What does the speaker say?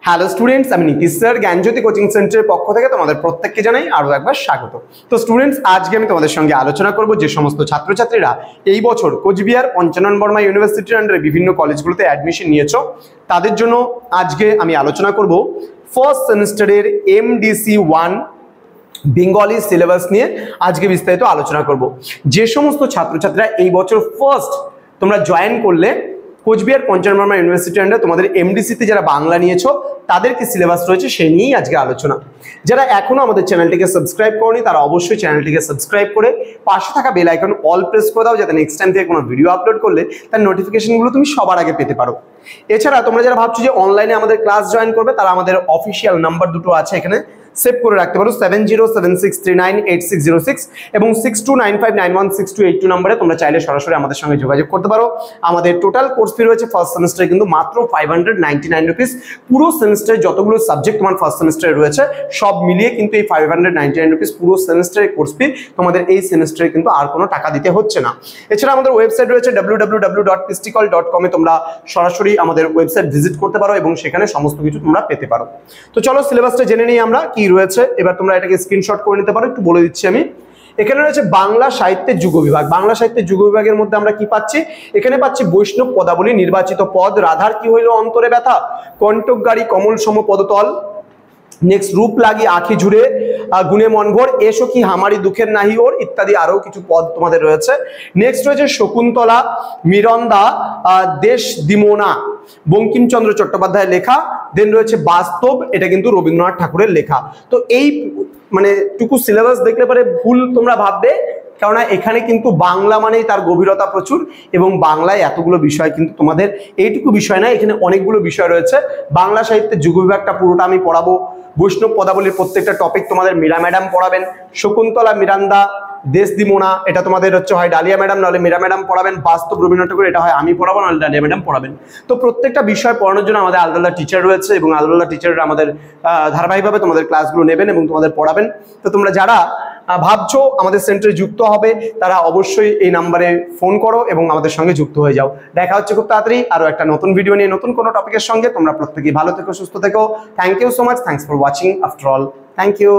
Hello students, আমি Nitish sir জ্ঞানজ্যোতি coaching সেন্টারের পক্ষ থেকে তোমাদের প্রত্যেককে জানাই আরও একবার স্বাগত। তো স্টুডেন্টস, আজকে আমি তোমাদের সঙ্গে আলোচনা করব যে সমস্ত ছাত্রছাত্রীরা এই বছর কোচবিহার পঞ্চানন বর্মা ইউনিভার্সিটির আন্ডারে বিভিন্ন কলেজগুলোতে অ্যাডমিশন নিয়েছো, তাদের জন্য আজকে আমি আলোচনা করব ফার্স্ট সেমিস্টারের MDC 1 বেঙ্গলি সিলেবাস নিয়ে আজকে বিস্তারিত আলোচনা করব। যে সমস্ত ছাত্রছাত্রীরা এই বছর ফার্স্ট তোমরা জয়েন করলে কোচবিহার পঞ্চানন বর্মা ইউনিভার্সিটি আন্ডারে তোমাদের MDC-তে যারা বাংলা নিয়েছো তাদের কি সিলেবাস রয়েছে সেই নিয়েই আজকে আলোচনা। যারা এখনো আমাদের চ্যানেলটিকে সাবস্ক্রাইব করনি তারা অবশ্যই চ্যানেলটিকে সাবস্ক্রাইব করে পাশে থাকা বেল আইকন অল প্রেস করে দাও, যাতে নেক্সট টাইম থেকে কোনো ভিডিও আপলোড করলে তার নোটিফিকেশনগুলো তুমি সবার আগে পেতে পারো। এছাড়া তোমরা যারা ভাবছো যে অনলাইনে আমাদের ক্লাস জয়েন করবে, তারা আমাদের অফিসিয়াল নাম্বার দুটো আছে এখানে, সেভ করে রাখতে পারো 7076398606 এবং 6295916282 নম্বরে তোমরা চাইলে সরাসরি আমাদের সঙ্গে যোগাযোগ করতে পারো। আমাদের টোটাল কোর্স ফি রয়েছে ফার্স্ট সেমিস্টারে কিন্তু মাত্র 599 রুপিস। পুরো সেমিস্টারে যতগুলো সাবজেক্ট তোমার ফার্স্ট সেমিস্টারে রয়েছে সব মিলিয়ে কিন্তু এই 599 রুপিস পুরো সেমিস্টারের কোর্স ফি তোমাদের এই সেমিস্টারে কিন্তু আর কোনো টাকা দিতে হচ্ছে না। এছাড়া আমাদের ওয়েবসাইট রয়েছে www.pisticol.com, এ তোমরা সরাসরি আমাদের ওয়েবসাইট ভিজিট করতে পারো এবং সেখানে সমস্ত কিছু তোমরা পেতে পারো। তো চলো সিলেবাসটা জেনে নিই আমরা কি রয়েছে। এবার তোমরা এটাকে স্ক্রিনশট করে নিতে পারো, একটু বলে দিচ্ছি আমি। এখানে রয়েছে বাংলা সাহিত্যের যুগ বিভাগ। বাংলা সাহিত্যের যুগ বিভাগের মধ্যে আমরা কি পাচ্ছি? এখানে পাচ্ছি বৈষ্ণব পদাবলী, নির্বাচিত পদ, রাধার কি হইল অন্তরে ব্যথা, কণ্টক গাড়ি কমল সম পদতল, নেক্সট রূপ লাগি আঁখি জুড়ে, গুণে মন ভোর, এসো কি হামারি দুঃখের নাহি ওর, ইত্যাদি আরো কিছু পদ তোমাদের রয়েছে। নেক্সট রয়েছে শকুন্তলা, মিরন্দা, দেশ দিমোনা, বঙ্কিমচন্দ্র চট্টোপাধ্যায়ের লেখা। দেন রয়েছে বাস্তব, এটা কিন্তু রবীন্দ্রনাথ ঠাকুরের লেখা। তো এই মানে টুকু সিলেবাস দেখলে পরে ভুল তোমরা ভাববে, কেননা এখানে কিন্তু বাংলা মানেই তার গভীরতা প্রচুর এবং বাংলায় এতগুলো বিষয় কিন্তু তোমাদের এইটুকু বিষয় না, এখানে অনেকগুলো বিষয় রয়েছে। বাংলা সাহিত্যের যুগ বিভাগটা পুরোটা আমি পড়াবো। বৈষ্ণব পদাবলীর প্রত্যেকটা টপিক তোমাদের মীরা ম্যাডাম পড়াবেন। শকুন্তলা, মিরান্দা, দেশ দিমোনা এটা তোমাদের হচ্ছে হয় ডালিয়া ম্যাডাম নাহলে মীরা ম্যাডাম পড়াবেন। বাস্তব রবীন্দ্রনাথ ঠাকুর এটা হয় আমি পড়াবো নাহলে ডালিয়া ম্যাডাম পড়াবেন। তো প্রত্যেকটা বিষয় পড়ানোর জন্য আমাদের আলাদা আলাদা টিচার রয়েছে এবং আলাদা আলাদা টিচাররা আমাদের ধারাবাহিকভাবে তোমাদের ক্লাসগুলো নেবেন এবং তোমাদের পড়াবেন। তো তোমরা যারা ভাবছো আমাদের সেন্টারে যুক্ত হবে তারা অবশ্যই এই নাম্বারে ফোন করো এবং আমাদের সঙ্গে যুক্ত হয়ে যাও। দেখা হচ্ছে খুব তাড়াতাড়ি আরো একটা নতুন ভিডিও নিয়ে নতুন কোনো টপিকের সঙ্গে। তোমরা প্রত্যেকেই ভালো থেকো, সুস্থ থেকো। Thank you so much, thanks for watching after all, thank you.